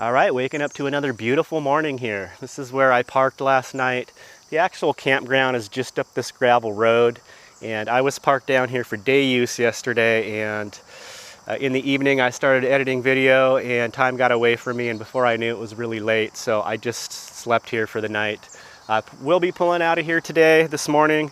All right, waking up to another beautiful morning here. This is where I parked last night. The actual campground is just up this gravel road, and I was parked down here for day use yesterday, and in the evening I started editing video and time got away from me, and before I knew it was really late, so I just slept here for the night. We'll be pulling out of here today, this morning.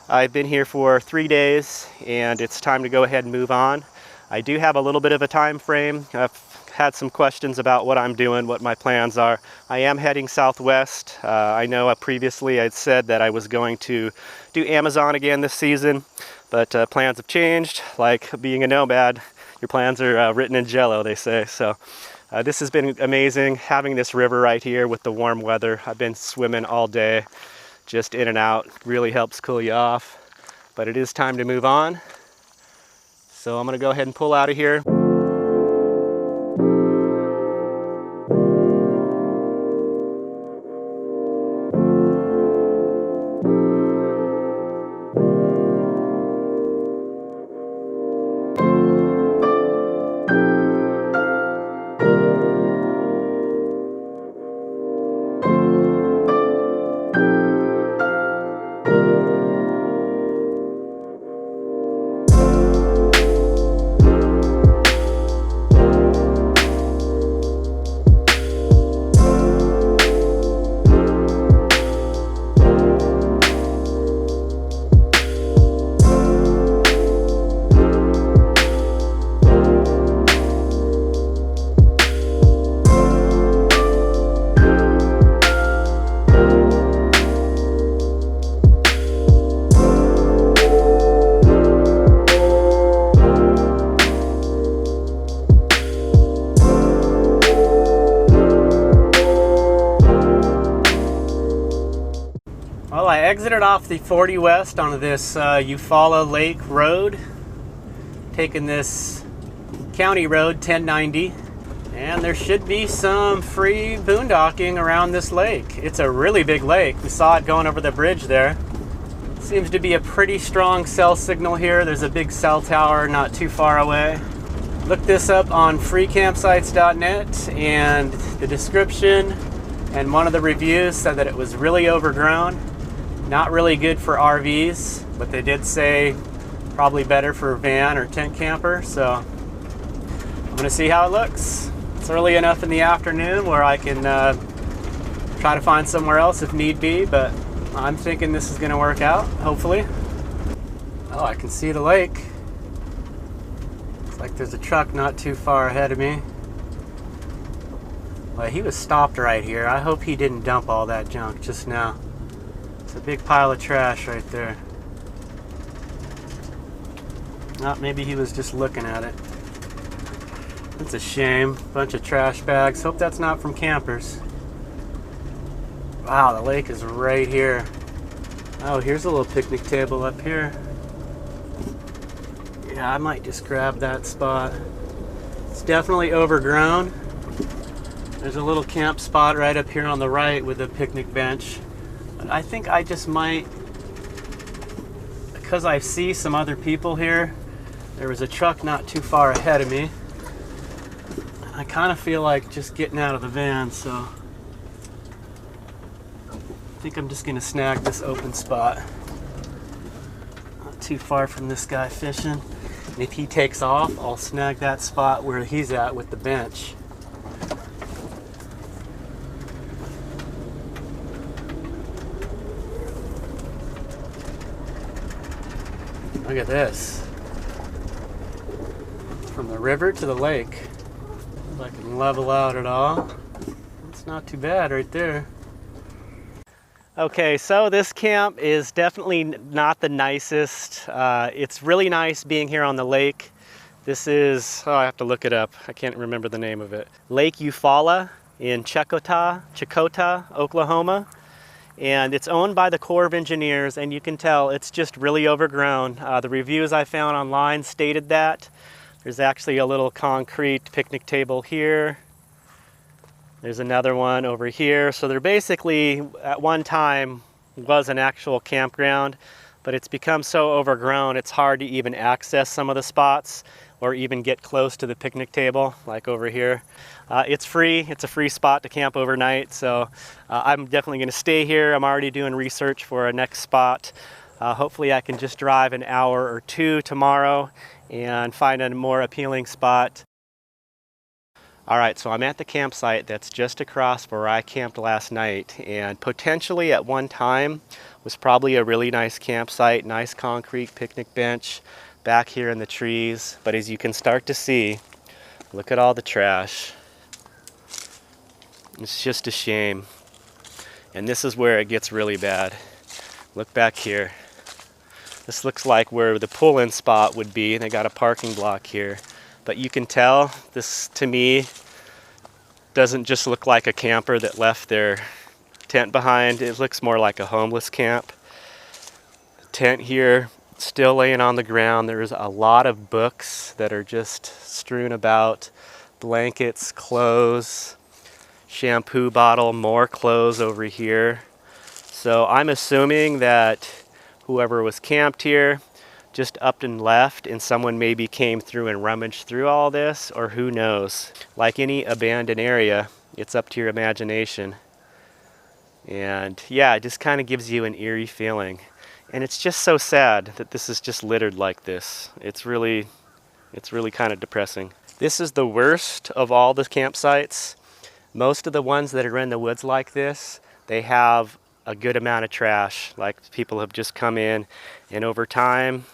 I've been here for 3 days and it's time to go ahead and move on. I do have a little bit of a time frame. I've had some questions about what I'm doing, what my plans are. I am heading southwest. I know previously I'd said that I was going to do Amazon again this season, but plans have changed. Like being a nomad, your plans are written in jello, they say. So this has been amazing, having this river right here with the warm weather. I've been swimming all day, just in and out. Really helps cool you off. But it is time to move on. So I'm gonna go ahead and pull out of here. Well, I exited off the 40 West onto this Eufaula Lake Road, taking this county road 1090, and there should be some free boondocking around this lake. It's a really big lake. We saw it going over the bridge there. Seems to be a pretty strong cell signal here. There's a big cell tower not too far away. Looked this up on freecampsites.net, and the description and one of the reviews said that it was really overgrown. Not really good for RVs, but they did say probably better for van or tent camper. So I'm gonna see how it looks. It's early enough in the afternoon where I can try to find somewhere else if need be, but I'm thinking this is gonna work out, hopefully. Oh, I can see the lake. Looks like there's a truck not too far ahead of me. Well, he was stopped right here. I hope he didn't dump all that junk just now. It's a big pile of trash right there. Oh, maybe he was just looking at it. That's a shame. Bunch of trash bags. Hope that's not from campers. Wow, the lake is right here. Oh, here's a little picnic table up here. Yeah, I might just grab that spot. It's definitely overgrown. There's a little camp spot right up here on the right with a picnic bench. But I think I just might, because I see some other people here, there was a truck not too far ahead of me. I kind of feel like just getting out of the van, so I think I'm just gonna snag this open spot. Not too far from this guy fishing. And if he takes off, I'll snag that spot where he's at with the bench. Look at this. From the river to the lake. If I can level out at all. It's not too bad right there. Okay, so this camp is definitely not the nicest. It's really nice being here on the lake. This is, oh, I have to look it up. I can't remember the name of it. Lake Eufaula in Chakota, Oklahoma. And it's owned by the Corps of Engineers, and you can tell it's just really overgrown. The reviews I found online stated that. There's actually a little concrete picnic table here. There's another one over here. So there basically, at one time, was an actual campground, but it's become so overgrown, it's hard to even access some of the spots. or even get close to the picnic table, like over here. It's free. It's a free spot to camp overnight, so I'm definitely going to stay here. I'm already doing research for a next spot. Hopefully I can just drive an hour or two tomorrow and find a more appealing spot. All right, so I'm at the campsite that's just across where I camped last night, and potentially at one time was probably a really nice campsite, nice concrete picnic bench back here in the trees. But as you can start to see, look at all the trash. It's just a shame. And this is where it gets really bad. Look back here. This looks like where the pull-in spot would be. They got a parking block here. But you can tell this, to me, doesn't just look like a camper that left their tent behind. It looks more like a homeless camp. The tent here still laying on the ground. There's a lot of books that are just strewn about. Blankets, clothes, shampoo bottle, more clothes over here. So I'm assuming that whoever was camped here just up and left, and someone maybe came through and rummaged through all this, or who knows. Like any abandoned area, it's up to your imagination. And yeah, it just kind of gives you an eerie feeling. And it's just so sad that this is just littered like this. It's really kind of depressing. This is the worst of all the campsites. Most of the ones that are in the woods like this, they have a good amount of trash. Like, people have just come in and over time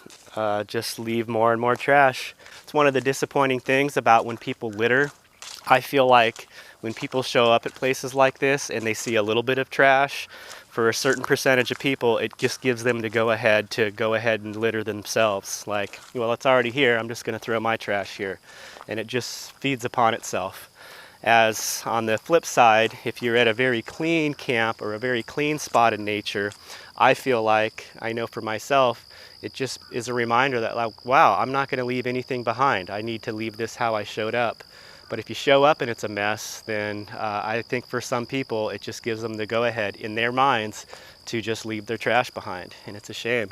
just leave more and more trash. It's one of the disappointing things about when people litter. I feel like when people show up at places like this and they see a little bit of trash, for a certain percentage of people, it just gives them to go ahead and litter themselves. Like, well, it's already here, I'm just going to throw my trash here. And it just feeds upon itself. As on the flip side, if you're at a very clean camp or a very clean spot in nature, I feel like, I know for myself, it just is a reminder that, like, wow, I'm not going to leave anything behind. I need to leave this how I showed up. But if you show up and it's a mess, then I think for some people, it just gives them the go-ahead in their minds to just leave their trash behind. And it's a shame.